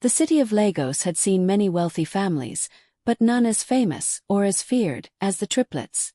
The city of Lagos had seen many wealthy families, but none as famous or as feared as the triplets.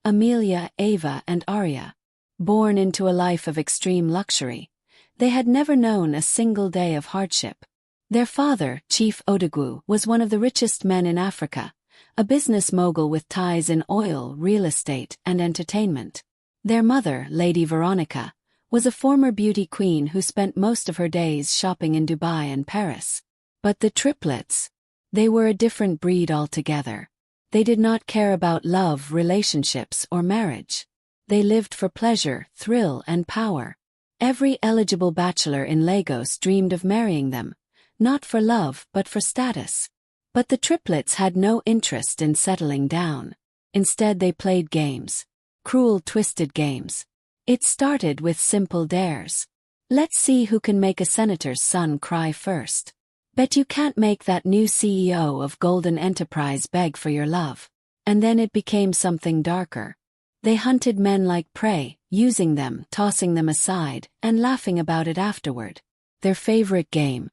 Amelia, Ava, and Arya. Born into a life of extreme luxury, they had never known a single day of hardship. Their father, Chief Odogwu, was one of the richest men in Africa, a business mogul with ties in oil, real estate, and entertainment. Their mother, Lady Veronica, was a former beauty queen who spent most of her days shopping in Dubai and Paris. But the triplets, they were a different breed altogether. They did not care about love, relationships, or marriage. They lived for pleasure, thrill, and power. Every eligible bachelor in Lagos dreamed of marrying them, not for love but for status. But the triplets had no interest in settling down. Instead they played games. Cruel, twisted games. It started with simple dares. Let's see who can make a senator's son cry first. Bet you can't make that new CEO of Golden Enterprise beg for your love. And then it became something darker. They hunted men like prey, using them, tossing them aside, and laughing about it afterward. Their favorite game.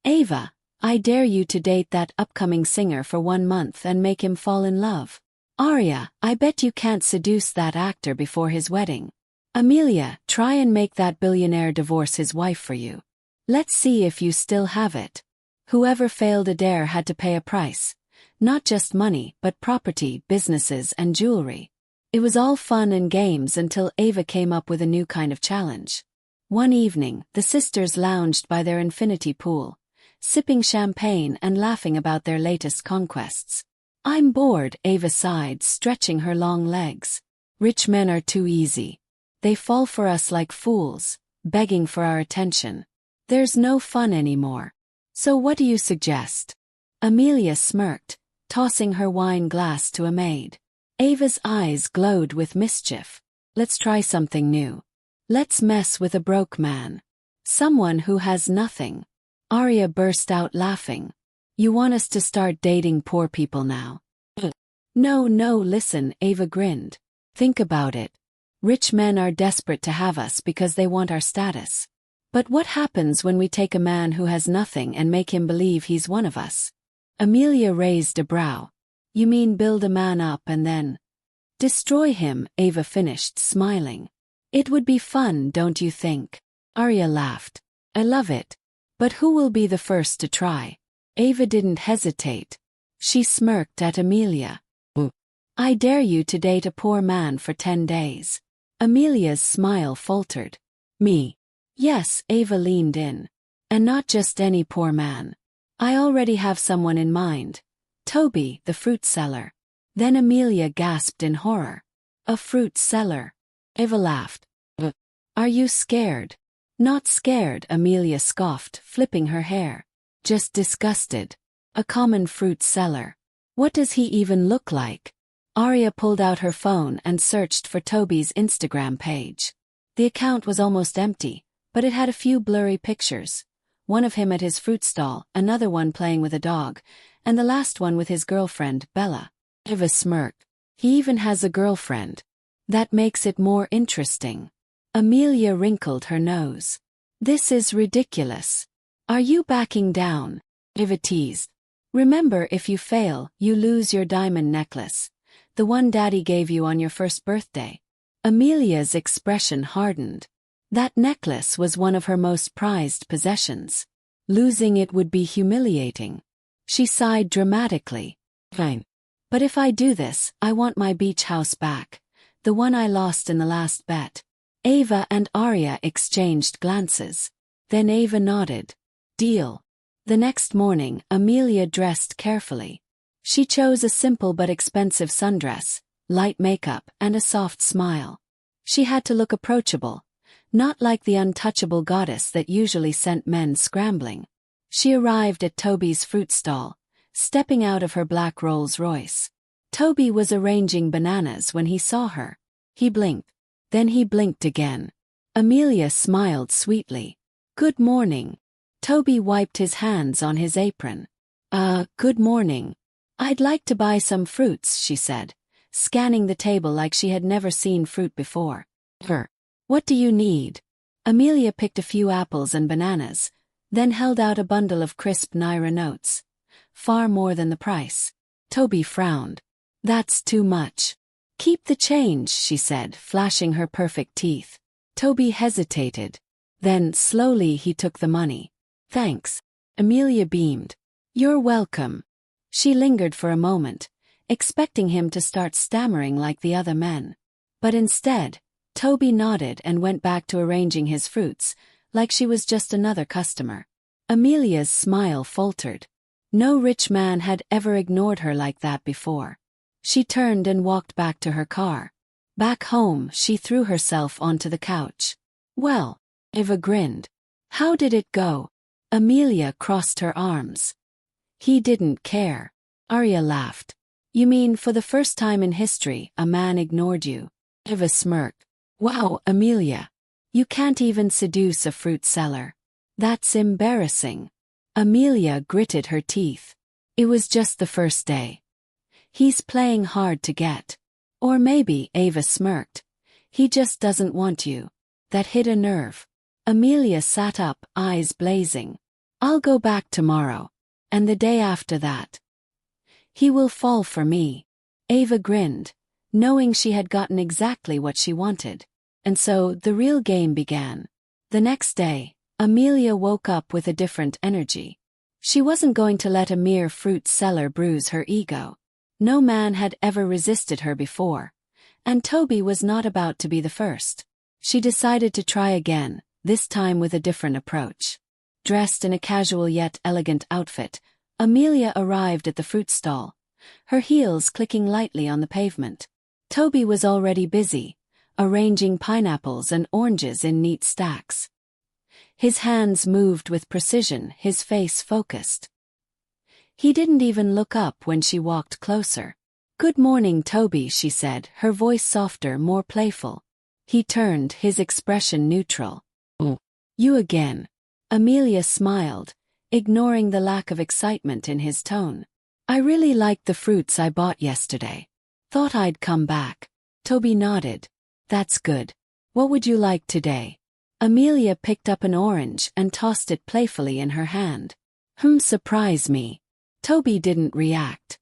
Ava, I dare you to date that upcoming singer for 1 month and make him fall in love. Arya, I bet you can't seduce that actor before his wedding. Amelia, try and make that billionaire divorce his wife for you. Let's see if you still have it. Whoever failed a dare had to pay a price. Not just money, but property, businesses, and jewelry. It was all fun and games until Ava came up with a new kind of challenge. One evening, the sisters lounged by their infinity pool, sipping champagne and laughing about their latest conquests. I'm bored, Ava sighed, stretching her long legs. Rich men are too easy. They fall for us like fools, begging for our attention. There's no fun anymore. So what do you suggest? Amelia smirked, tossing her wine glass to a maid. Ava's eyes glowed with mischief. Let's try something new. Let's mess with a broke man. Someone who has nothing. Arya burst out laughing. You want us to start dating poor people now? No, listen, Ava grinned. Think about it. Rich men are desperate to have us because they want our status. But what happens when we take a man who has nothing and make him believe he's one of us? Amelia raised a brow. You mean build a man up and then destroy him, Ava finished, smiling. It would be fun, don't you think? Arya laughed. I love it. But who will be the first to try? Ava didn't hesitate. She smirked at Amelia. I dare you to date a poor man for 10 days. Amelia's smile faltered. Me? Yes, Ava leaned in. And not just any poor man. I already have someone in mind. Toby, the fruit seller. Then Amelia gasped in horror. A fruit seller. Ava laughed. Are you scared? Not scared, Amelia scoffed, flipping her hair. Just disgusted. A common fruit seller. What does he even look like? Arya pulled out her phone and searched for Toby's Instagram page. The account was almost empty, but it had a few blurry pictures. One of him at his fruit stall, another one playing with a dog, and the last one with his girlfriend, Bella. Ava smirked. He even has a girlfriend. That makes it more interesting. Amelia wrinkled her nose. This is ridiculous. Are you backing down? Ava teased. Remember, if you fail, you lose your diamond necklace. The one Daddy gave you on your first birthday. Amelia's expression hardened. That necklace was one of her most prized possessions. Losing it would be humiliating. She sighed dramatically. Fine. But if I do this, I want my beach house back. The one I lost in the last bet. Ava and Arya exchanged glances. Then Ava nodded. Deal. The next morning, Amelia dressed carefully. She chose a simple but expensive sundress, light makeup, and a soft smile. She had to look approachable, not like the untouchable goddess that usually sent men scrambling. She arrived at Toby's fruit stall, stepping out of her black Rolls-Royce. Toby was arranging bananas when he saw her. He blinked. Then he blinked again. Amelia smiled sweetly. Good morning. Toby wiped his hands on his apron. Good morning. I'd like to buy some fruits, she said, scanning the table like she had never seen fruit before. What do you need? Amelia picked a few apples and bananas, then held out a bundle of crisp Naira notes. Far more than the price. Toby frowned. That's too much. Keep the change, she said, flashing her perfect teeth. Toby hesitated. Then, slowly, he took the money. Thanks. Amelia beamed. You're welcome. She lingered for a moment, expecting him to start stammering like the other men. But instead, Toby nodded and went back to arranging his fruits, like she was just another customer. Amelia's smile faltered. No rich man had ever ignored her like that before. She turned and walked back to her car. Back home, she threw herself onto the couch. Well, Eva grinned. How did it go? Amelia crossed her arms. He didn't care. Arya laughed. You mean for the first time in history, a man ignored you? Eva smirked. Wow, Amelia. You can't even seduce a fruit seller. That's embarrassing. Amelia gritted her teeth. It was just the first day. He's playing hard to get. Or maybe, Eva smirked. He just doesn't want you. That hit a nerve. Amelia sat up, eyes blazing. I'll go back tomorrow. And the day after that. He will fall for me. Eva grinned, knowing she had gotten exactly what she wanted. And so, the real game began. The next day, Amelia woke up with a different energy. She wasn't going to let a mere fruit seller bruise her ego. No man had ever resisted her before. And Toby was not about to be the first. She decided to try again, this time with a different approach. Dressed in a casual yet elegant outfit, Amelia arrived at the fruit stall, her heels clicking lightly on the pavement. Toby was already busy, arranging pineapples and oranges in neat stacks. His hands moved with precision, his face focused. He didn't even look up when she walked closer. Good morning, Toby, she said, her voice softer, more playful. He turned, his expression neutral. Oh, you again. Amelia smiled, ignoring the lack of excitement in his tone. I really liked the fruits I bought yesterday. Thought I'd come back. Toby nodded. That's good. What would you like today? Amelia picked up an orange and tossed it playfully in her hand. Surprise me. Toby didn't react.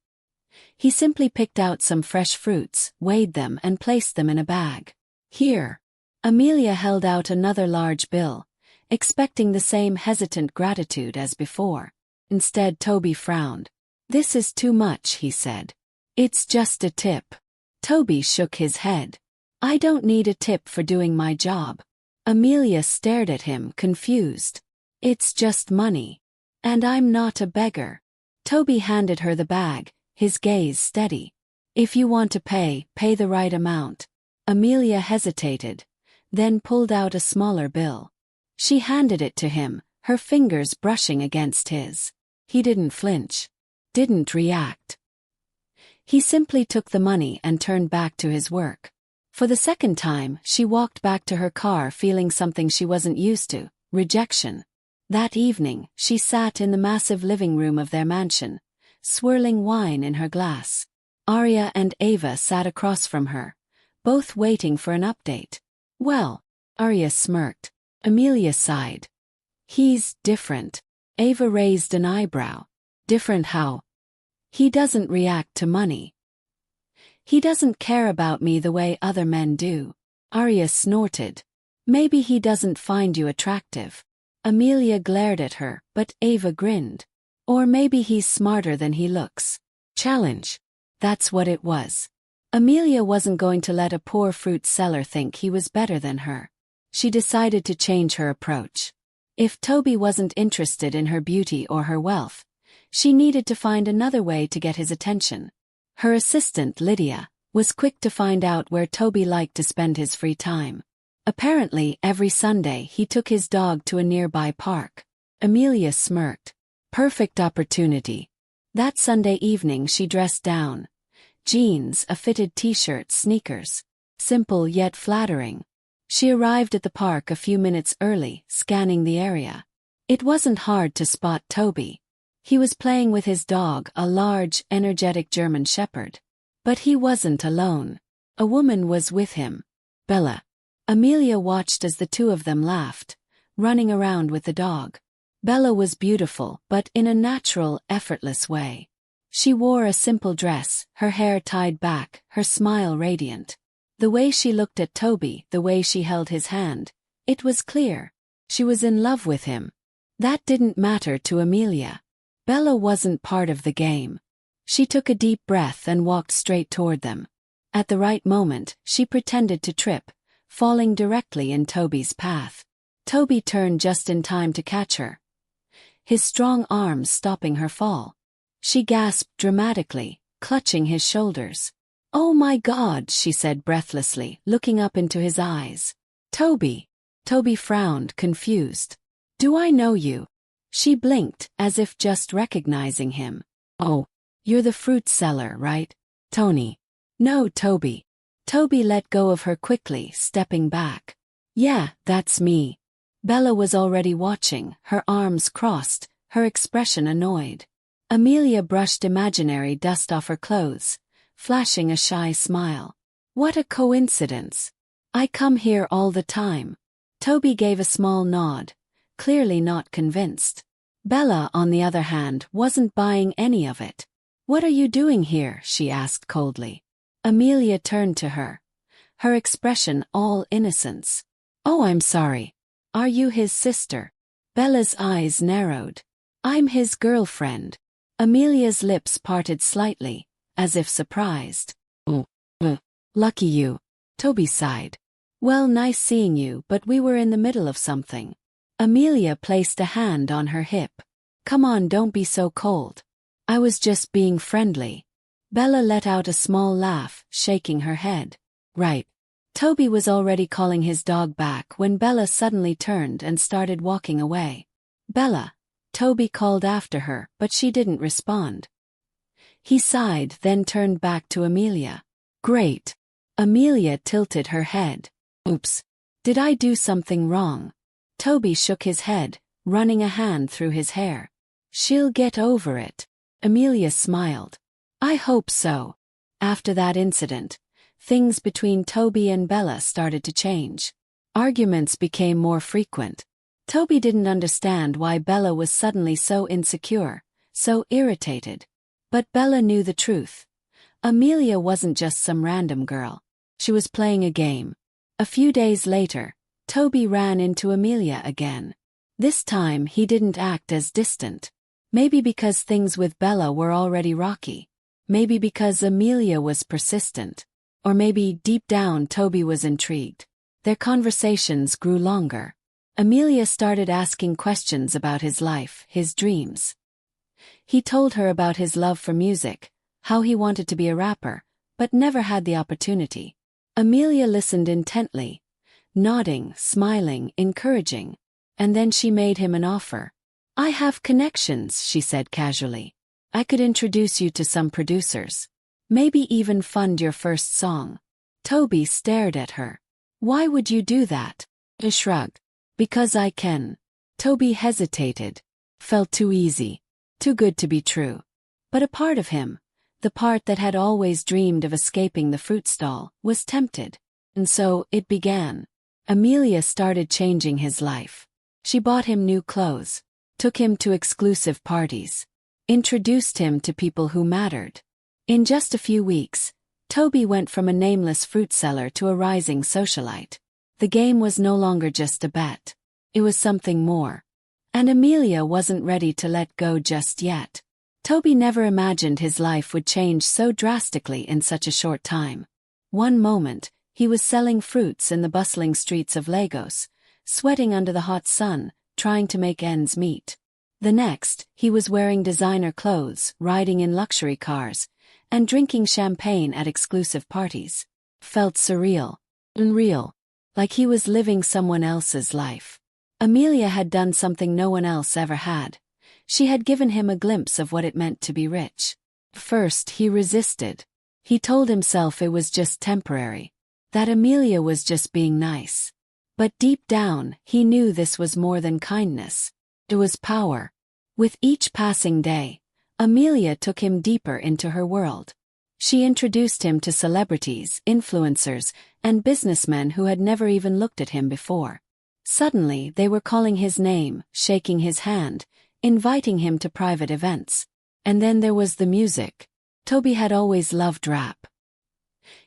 He simply picked out some fresh fruits, weighed them and placed them in a bag. Here. Amelia held out another large bill, expecting the same hesitant gratitude as before. Instead, Toby frowned. This is too much, he said. It's just a tip. Toby shook his head. I don't need a tip for doing my job. Amelia stared at him, confused. It's just money. And I'm not a beggar. Toby handed her the bag, his gaze steady. If you want to pay, pay the right amount. Amelia hesitated, then pulled out a smaller bill. She handed it to him, her fingers brushing against his. He didn't flinch. Didn't react. He simply took the money and turned back to his work. For the second time, she walked back to her car feeling something she wasn't used to, rejection. That evening, she sat in the massive living room of their mansion, swirling wine in her glass. Arya and Eva sat across from her, both waiting for an update. Well, Arya smirked. Amelia sighed. He's different. Eva raised an eyebrow. Different how? He doesn't react to money. He doesn't care about me the way other men do. Arya snorted. Maybe he doesn't find you attractive. Amelia glared at her, but Eva grinned. Or maybe he's smarter than he looks. Challenge. That's what it was. Amelia wasn't going to let a poor fruit seller think he was better than her. She decided to change her approach. If Toby wasn't interested in her beauty or her wealth, she needed to find another way to get his attention. Her assistant, Lydia, was quick to find out where Toby liked to spend his free time. Apparently, every Sunday he took his dog to a nearby park. Amelia smirked. Perfect opportunity. That Sunday evening she dressed down. Jeans, a fitted t-shirt, sneakers. Simple yet flattering. She arrived at the park a few minutes early, scanning the area. It wasn't hard to spot Toby. He was playing with his dog, a large, energetic German shepherd. But he wasn't alone. A woman was with him. Bella. Amelia watched as the two of them laughed, running around with the dog. Bella was beautiful, but in a natural, effortless way. She wore a simple dress, her hair tied back, her smile radiant. The way she looked at Toby, the way she held his hand, it was clear. She was in love with him. That didn't matter to Amelia. Bella wasn't part of the game. She took a deep breath and walked straight toward them. At the right moment, she pretended to trip, falling directly in Toby's path. Toby turned just in time to catch her, his strong arms stopping her fall. She gasped dramatically, clutching his shoulders. "Oh my God," she said breathlessly, looking up into his eyes. "Toby." Toby frowned, confused. "Do I know you?" She blinked, as if just recognizing him. "Oh, you're the fruit seller, right? Tony." "No, Toby." Toby let go of her quickly, stepping back. "Yeah, that's me." Bella was already watching, her arms crossed, her expression annoyed. Amelia brushed imaginary dust off her clothes, flashing a shy smile. "What a coincidence. I come here all the time." Toby gave a small nod, clearly not convinced. Bella, on the other hand, wasn't buying any of it. "What are you doing here?" she asked coldly. Amelia turned to her, her expression all innocence. "Oh, I'm sorry. Are you his sister?" Bella's eyes narrowed. "I'm his girlfriend." Amelia's lips parted slightly, as if surprised. "Oh, lucky you." Toby sighed. "Well, nice seeing you, but we were in the middle of something." Amelia placed a hand on her hip. "Come on, don't be so cold. I was just being friendly." Bella let out a small laugh, shaking her head. "Right." Toby was already calling his dog back when Bella suddenly turned and started walking away. "Bella," Toby called after her, but she didn't respond. He sighed, then turned back to Amelia. "Great." Amelia tilted her head. "Oops. Did I do something wrong?" Toby shook his head, running a hand through his hair. "She'll get over it." Amelia smiled. "I hope so." After that incident, things between Toby and Bella started to change. Arguments became more frequent. Toby didn't understand why Bella was suddenly so insecure, so irritated. But Bella knew the truth. Amelia wasn't just some random girl. She was playing a game. A few days later, Toby ran into Amelia again. This time he didn't act as distant. Maybe because things with Bella were already rocky. Maybe because Amelia was persistent. Or maybe deep down Toby was intrigued. Their conversations grew longer. Amelia started asking questions about his life, his dreams. He told her about his love for music, how he wanted to be a rapper, but never had the opportunity. Amelia listened intently, nodding, smiling, encouraging. And then she made him an offer. "I have connections," she said casually. "I could introduce you to some producers. Maybe even fund your first song." Toby stared at her. "Why would you do that?" She shrugged. "Because I can." Toby hesitated. Felt too easy. Too good to be true. But a part of him, the part that had always dreamed of escaping the fruit stall, was tempted. And so, it began. Amelia started changing his life. She bought him new clothes, took him to exclusive parties, introduced him to people who mattered. In just a few weeks, Toby went from a nameless fruit seller to a rising socialite. The game was no longer just a bet. It was something more. And Amelia wasn't ready to let go just yet. Toby never imagined his life would change so drastically in such a short time. One moment, he was selling fruits in the bustling streets of Lagos, sweating under the hot sun, trying to make ends meet. The next, he was wearing designer clothes, riding in luxury cars, and drinking champagne at exclusive parties. Felt surreal, unreal, like he was living someone else's life. Amelia had done something no one else ever had. She had given him a glimpse of what it meant to be rich. First, he resisted. He told himself it was just temporary, that Amelia was just being nice. But deep down, he knew this was more than kindness. It was power. With each passing day, Amelia took him deeper into her world. She introduced him to celebrities, influencers, and businessmen who had never even looked at him before. Suddenly they were calling his name, shaking his hand, inviting him to private events. And then there was the music. Toby had always loved rap.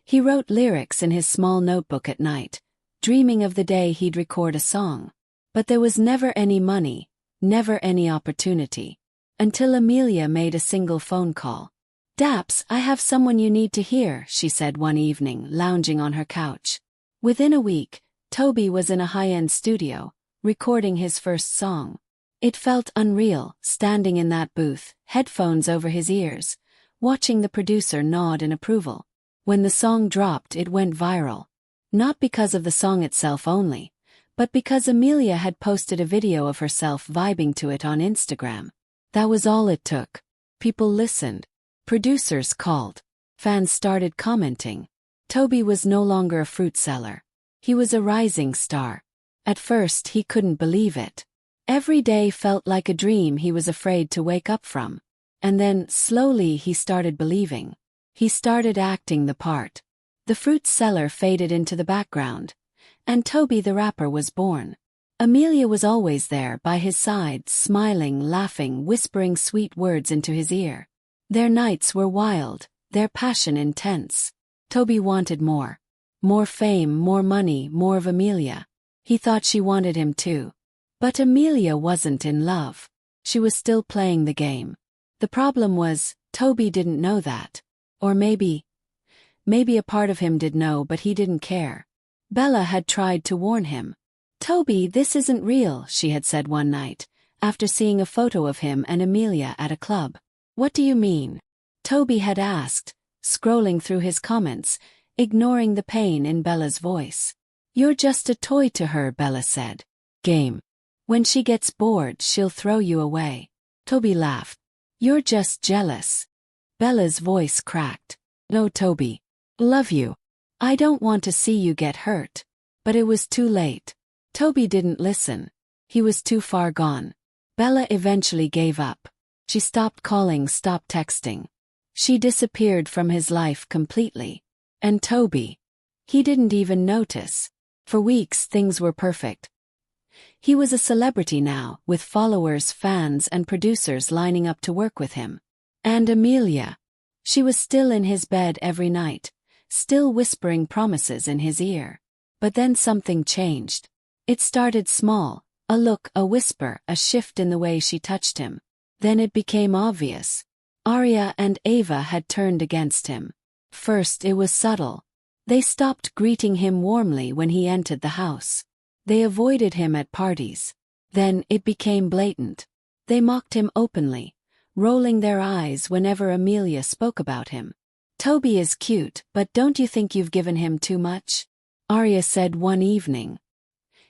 He wrote lyrics in his small notebook at night, dreaming of the day he'd record a song. But there was never any money, never any opportunity. Until Amelia made a single phone call. "Daps, I have someone you need to hear," she said one evening, lounging on her couch. Within a week, Toby was in a high-end studio, recording his first song. It felt unreal, standing in that booth, headphones over his ears, watching the producer nod in approval. When the song dropped, it went viral. Not because of the song itself only, but because Amelia had posted a video of herself vibing to it on Instagram. That was all it took. People listened. Producers called. Fans started commenting. Toby was no longer a fruit seller. He was a rising star. At first he couldn't believe it. Every day felt like a dream he was afraid to wake up from. And then, slowly, he started believing. He started acting the part. The fruit seller faded into the background, and Toby the rapper was born. Amelia was always there by his side, smiling, laughing, whispering sweet words into his ear. Their nights were wild, their passion intense. Toby wanted more. More fame, more money, more of Amelia. He thought she wanted him too. But Amelia wasn't in love. She was still playing the game. The problem was, Toby didn't know that. Or maybe a part of him did know, but he didn't care. Bella had tried to warn him. "Toby, this isn't real," she had said one night, after seeing a photo of him and Amelia at a club. "What do you mean?" Toby had asked, scrolling through his comments, ignoring the pain in Bella's voice. "You're just a toy to her," Bella said. "Game. When she gets bored, she'll throw you away." Toby laughed. "You're just jealous." Bella's voice cracked. "No, Toby. Love you. I don't want to see you get hurt." But it was too late. Toby didn't listen. He was too far gone. Bella eventually gave up. She stopped calling, stopped texting. She disappeared from his life completely. And Toby, he didn't even notice. For weeks things were perfect. He was a celebrity now, with followers, fans, and producers lining up to work with him. And Amelia. She was still in his bed every night, still whispering promises in his ear. But then something changed. It started small, a look, a whisper, a shift in the way she touched him. Then it became obvious. Arya and Ava had turned against him. First it was subtle. They stopped greeting him warmly when he entered the house. They avoided him at parties. Then it became blatant. They mocked him openly, rolling their eyes whenever Amelia spoke about him. "Toby is cute, but don't you think you've given him too much?" Arya said one evening.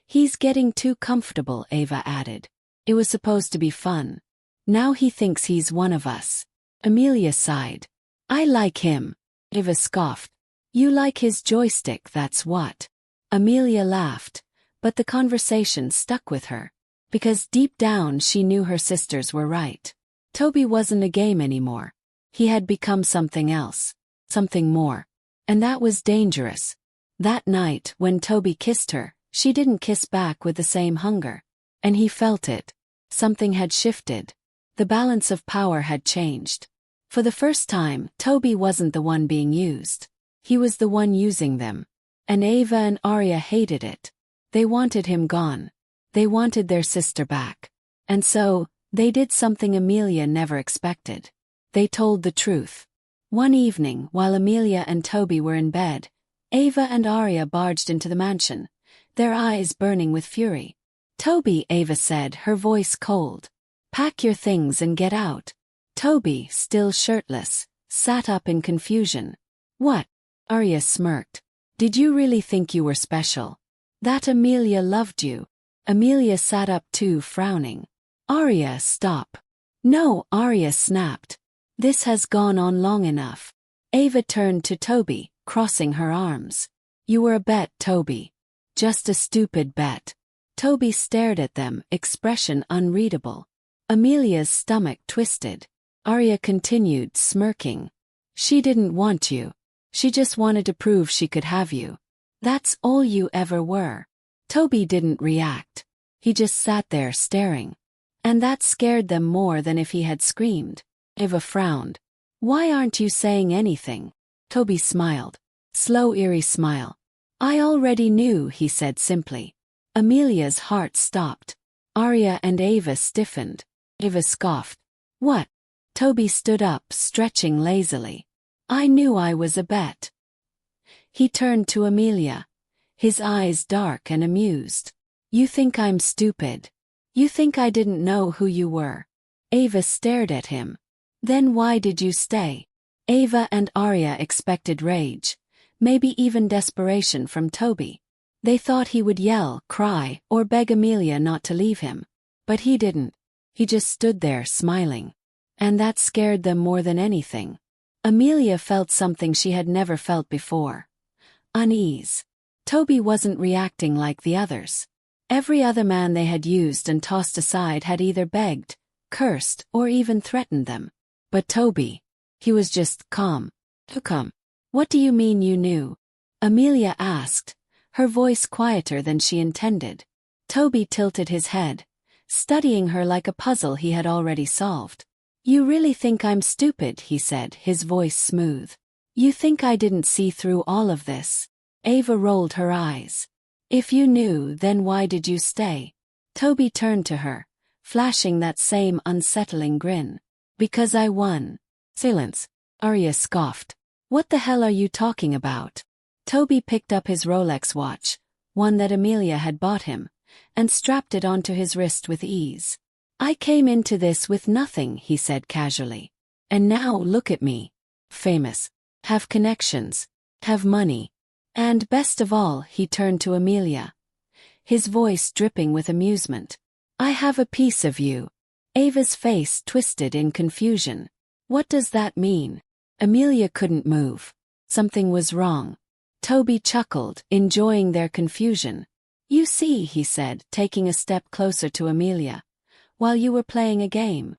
"He's getting too comfortable," Ava added. "It was supposed to be fun. Now he thinks he's one of us." Amelia sighed. "I like him." Ava scoffed. "You like his joystick, that's what." Amelia laughed, but the conversation stuck with her. Because deep down she knew her sisters were right. Toby wasn't a game anymore. He had become something else. Something more. And that was dangerous. That night, when Toby kissed her, she didn't kiss back with the same hunger. And he felt it. Something had shifted. The balance of power had changed. For the first time, Toby wasn't the one being used. He was the one using them. And Ava and Arya hated it. They wanted him gone. They wanted their sister back. And so, they did something Amelia never expected. They told the truth. One evening, while Amelia and Toby were in bed, Ava and Arya barged into the mansion, their eyes burning with fury. "Toby," Ava said, her voice cold. "Pack your things and get out." Toby, still shirtless, sat up in confusion. "What?" Arya smirked. "Did you really think you were special? That Amelia loved you?" Amelia sat up too, frowning. "Arya, stop." "No," Arya snapped. "This has gone on long enough." Ava turned to Toby, crossing her arms. "You were a bet, Toby. Just a stupid bet." Toby stared at them, expression unreadable. Amelia's stomach twisted. Arya continued, smirking. "She didn't want you. She just wanted to prove she could have you. That's all you ever were." Toby didn't react. He just sat there staring. And that scared them more than if he had screamed. Eva frowned. "Why aren't you saying anything?" Toby smiled. Slow, eerie smile. "I already knew," he said simply. Amelia's heart stopped. Arya and Eva stiffened. Eva scoffed. "What?" Toby stood up, stretching lazily. "I knew I was a bet." He turned to Amelia, his eyes dark and amused. "You think I'm stupid? You think I didn't know who you were?" Eva stared at him. "Then why did you stay?" Eva and Arya expected rage, maybe even desperation from Toby. They thought he would yell, cry, or beg Amelia not to leave him. But he didn't. He just stood there smiling. And that scared them more than anything. Amelia felt something she had never felt before. Unease. Toby wasn't reacting like the others. Every other man they had used and tossed aside had either begged, cursed, or even threatened them. But Toby, he was just calm. "Come. What do you mean you knew?" Amelia asked, her voice quieter than she intended. Toby tilted his head, studying her like a puzzle he had already solved. "You really think I'm stupid," he said, his voice smooth. "You think I didn't see through all of this?" Eva rolled her eyes. "If you knew, then why did you stay?" Toby turned to her, flashing that same unsettling grin. "Because I won." "Silence." Arya scoffed. "What the hell are you talking about?" Toby picked up his Rolex watch, one that Amelia had bought him, and strapped it onto his wrist with ease. "I came into this with nothing," he said casually. "And now look at me. Famous. Have connections. Have money. And best of all," he turned to Amelia, his voice dripping with amusement, "I have a piece of you." Ava's face twisted in confusion. "What does that mean?" Amelia couldn't move. Something was wrong. Toby chuckled, enjoying their confusion. "You see," he said, taking a step closer to Amelia, "while you were playing a game."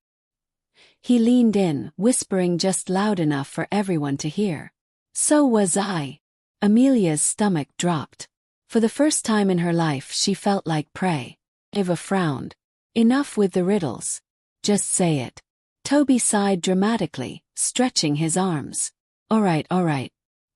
He leaned in, whispering just loud enough for everyone to hear. "So was I." Amelia's stomach dropped. For the first time in her life she felt like prey. Eva frowned. "Enough with the riddles. Just say it." Toby sighed dramatically, stretching his arms. All right.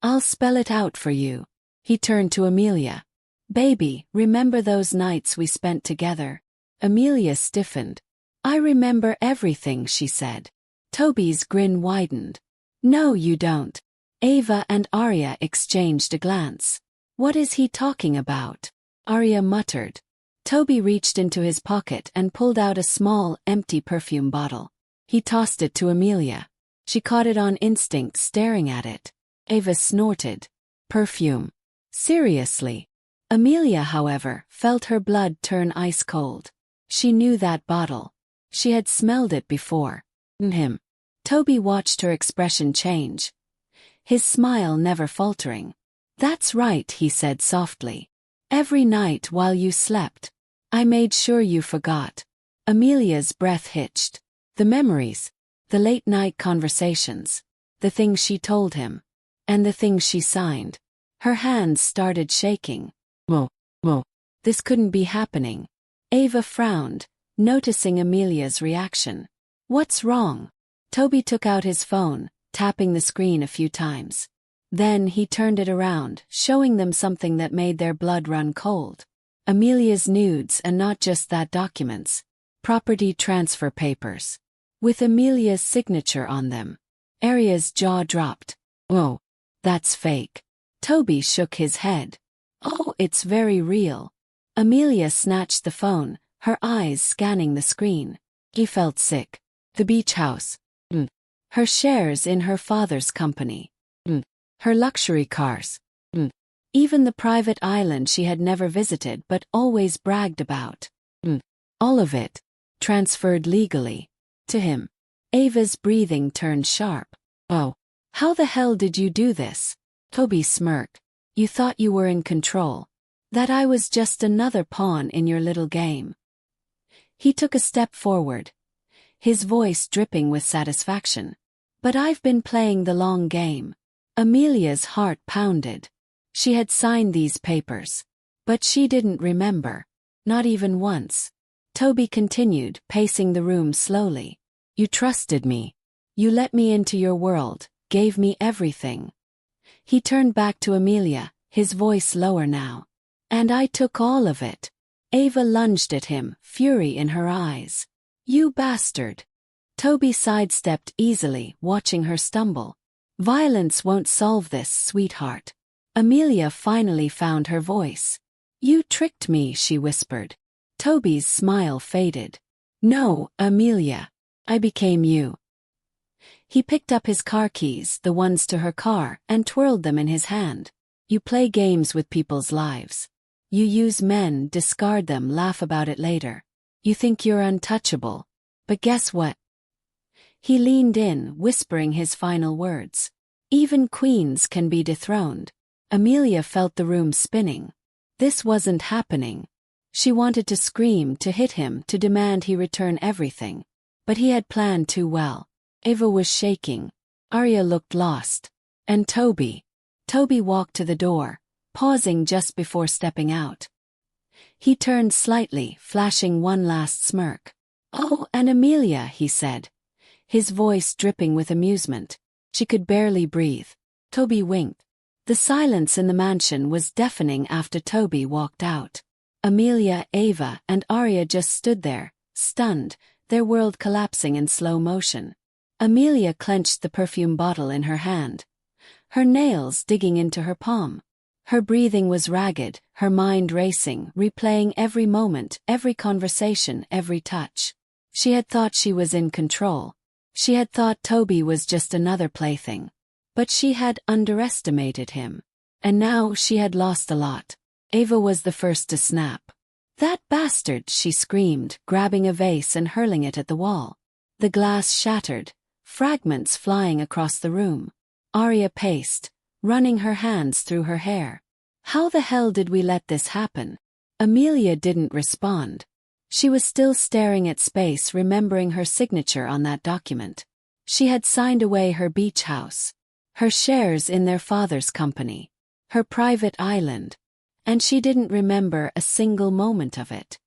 I'll spell it out for you." He turned to Amelia. "Baby, remember those nights we spent together?" Amelia stiffened. "I remember everything," she said. Toby's grin widened. "No, you don't." Eva and Arya exchanged a glance. "What is he talking about?" Arya muttered. Toby reached into his pocket and pulled out a small, empty perfume bottle. He tossed it to Amelia. She caught it on instinct, staring at it. Eva snorted. "Perfume? Seriously?" Amelia, however, felt her blood turn ice cold. She knew that bottle. She had smelled it before. Him. Toby watched her expression change, his smile never faltering. "That's right," he said softly. "Every night while you slept. I made sure you forgot." Amelia's breath hitched. The memories, the late-night conversations, the things she told him, and the things she signed. Her hands started shaking. Mo. This couldn't be happening. Eva frowned, noticing Amelia's reaction. "What's wrong?" Toby took out his phone, tapping the screen a few times. Then he turned it around, showing them something that made their blood run cold. Amelia's nudes, and not just that, documents. Property transfer papers. With Amelia's signature on them. Arya's jaw dropped. "Whoa, that's fake." Toby shook his head. "Oh, it's very real." Amelia snatched the phone, her eyes scanning the screen. He felt sick. The beach house. Her shares in her father's company. Her luxury cars. Even the private island she had never visited but always bragged about. All of it. Transferred legally. To him. Ava's breathing turned sharp. "Oh. How the hell did you do this?" Toby smirked. "You thought you were in control. That I was just another pawn in your little game." He took a step forward, his voice dripping with satisfaction. "But I've been playing the long game." Amelia's heart pounded. She had signed these papers. But she didn't remember. Not even once. Toby continued, pacing the room slowly. You trusted me. You let me into your world, gave me everything. He turned back to Amelia, his voice lower now. And I took all of it. Ava lunged at him, fury in her eyes. You bastard. Toby sidestepped easily, watching her stumble. Violence won't solve this, sweetheart. Amelia finally found her voice. You tricked me, she whispered. Toby's smile faded. No, Amelia. I became you. He picked up his car keys, the ones to her car, and twirled them in his hand. You play games with people's lives. You use men, discard them, laugh about it later. You think you're untouchable. But guess what? He leaned in, whispering his final words. Even queens can be dethroned. Amelia felt the room spinning. This wasn't happening. She wanted to scream, to hit him, to demand he return everything. But he had planned too well. Ava was shaking. Arya looked lost. And Toby. Toby walked to the door, pausing just before stepping out. He turned slightly, flashing one last smirk. Oh, and Amelia, he said, his voice dripping with amusement. She could barely breathe. Toby winked. The silence in the mansion was deafening after Toby walked out. Amelia, Ava, and Arya just stood there, stunned, their world collapsing in slow motion. Amelia clenched the perfume bottle in her hand, her nails digging into her palm. Her breathing was ragged, her mind racing, replaying every moment, every conversation, every touch. She had thought she was in control. She had thought Toby was just another plaything. But she had underestimated him. And now she had lost a lot. Ava was the first to snap. That bastard, she screamed, grabbing a vase and hurling it at the wall. The glass shattered, fragments flying across the room. Arya paced, running her hands through her hair. How the hell did we let this happen? Amelia didn't respond. She was still staring at space, remembering her signature on that document. She had signed away her beach house, her shares in their father's company, her private island. And she didn't remember a single moment of it.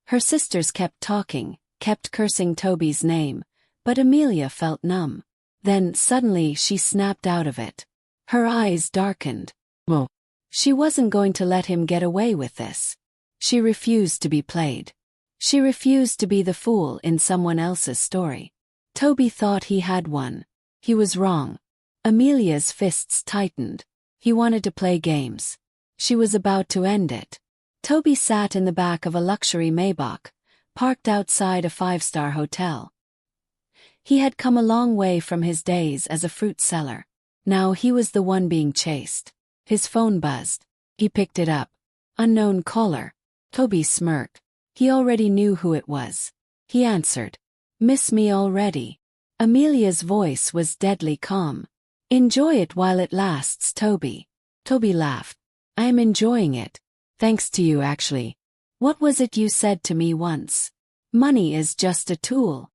Her sisters kept talking, kept cursing Toby's name, but Amelia felt numb. Then, suddenly, she snapped out of it. Her eyes darkened. Well, she wasn't going to let him get away with this. She refused to be played. She refused to be the fool in someone else's story. Toby thought he had one. He was wrong. Amelia's fists tightened. He wanted to play games. She was about to end it. Toby sat in the back of a luxury Maybach, parked outside a 5-star hotel. He had come a long way from his days as a fruit seller. Now he was the one being chased. His phone buzzed. He picked it up. Unknown caller. Toby smirked. He already knew who it was. He answered. Miss me already? Amelia's voice was deadly calm. Enjoy it while it lasts, Toby. Toby laughed. I am enjoying it. Thanks to you, actually. What was it you said to me once? Money is just a tool.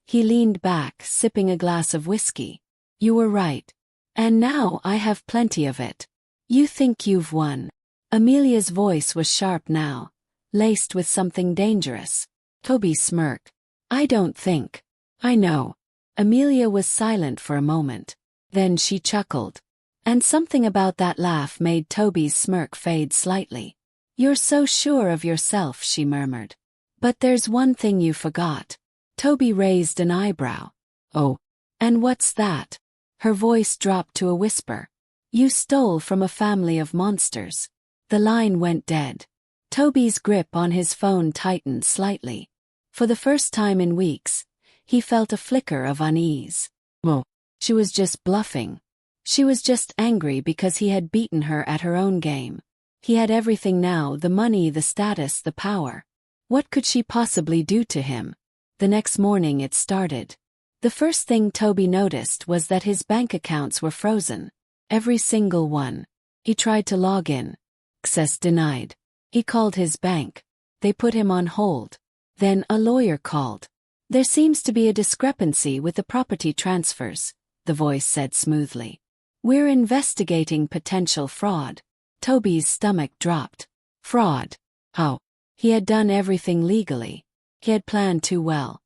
He leaned back, sipping a glass of whiskey. You were right. And now I have plenty of it. You think you've won. Amelia's voice was sharp now, laced with something dangerous. Toby smirked. I don't think. I know. Amelia was silent for a moment. Then she chuckled. And something about that laugh made Toby's smirk fade slightly. You're so sure of yourself, she murmured. But there's one thing you forgot. Toby raised an eyebrow. Oh. And what's that? Her voice dropped to a whisper. You stole from a family of monsters. The line went dead. Toby's grip on his phone tightened slightly. For the first time in weeks, he felt a flicker of unease. Oh. She was just bluffing. She was just angry because he had beaten her at her own game. He had everything now, the money, the status, the power. What could she possibly do to him? The next morning it started. The first thing Toby noticed was that his bank accounts were frozen. Every single one. He tried to log in. Access denied. He called his bank. They put him on hold. Then a lawyer called. There seems to be a discrepancy with the property transfers, the voice said smoothly. We're investigating potential fraud. Toby's stomach dropped. Fraud. Oh. He had done everything legally. He had planned too well.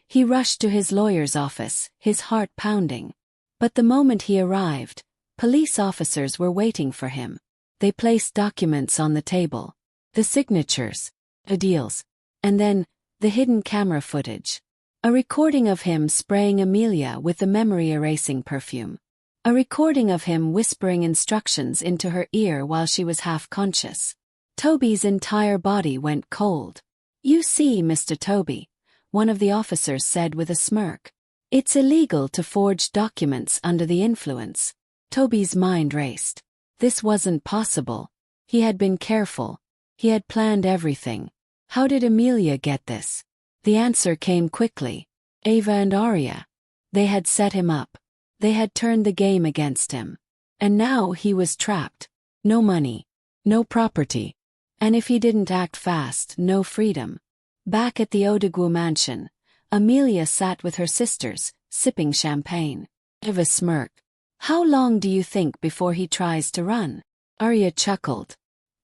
He rushed to his lawyer's office, his heart pounding. But the moment he arrived, police officers were waiting for him. They placed documents on the table. The signatures, the deals, and then, the hidden camera footage. A recording of him spraying Amelia with the memory-erasing perfume. A recording of him whispering instructions into her ear while she was half-conscious. Toby's entire body went cold. "You see, Mr. Toby," one of the officers said with a smirk. "It's illegal to forge documents under the influence." Toby's mind raced. This wasn't possible. He had been careful. He had planned everything. How did Amelia get this? The answer came quickly. Ava and Arya. They had set him up. They had turned the game against him. And now he was trapped. No money. No property. And if he didn't act fast, no freedom. Back at the Odegwu mansion, Amelia sat with her sisters, sipping champagne. Ava smirked. "How long do you think before he tries to run?" Arya chuckled.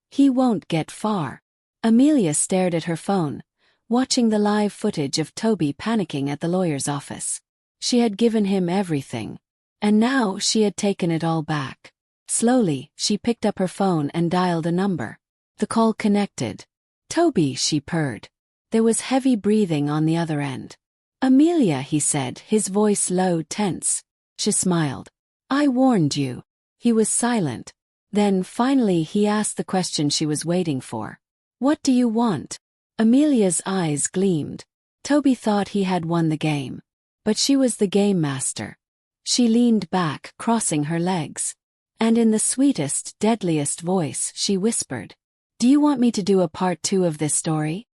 "He won't get far." Amelia stared at her phone, watching the live footage of Toby panicking at the lawyer's office. She had given him everything. And now she had taken it all back. Slowly, she picked up her phone and dialed a number. The call connected. "Toby," she purred. There was heavy breathing on the other end. "Amelia," he said, his voice low, tense. She smiled. "I warned you." He was silent. Then, finally, he asked the question she was waiting for. "What do you want?" Amelia's eyes gleamed. Toby thought he had won the game. But she was the game master. She leaned back, crossing her legs. And in the sweetest, deadliest voice, she whispered, "Do you want me to do a part 2 of this story?"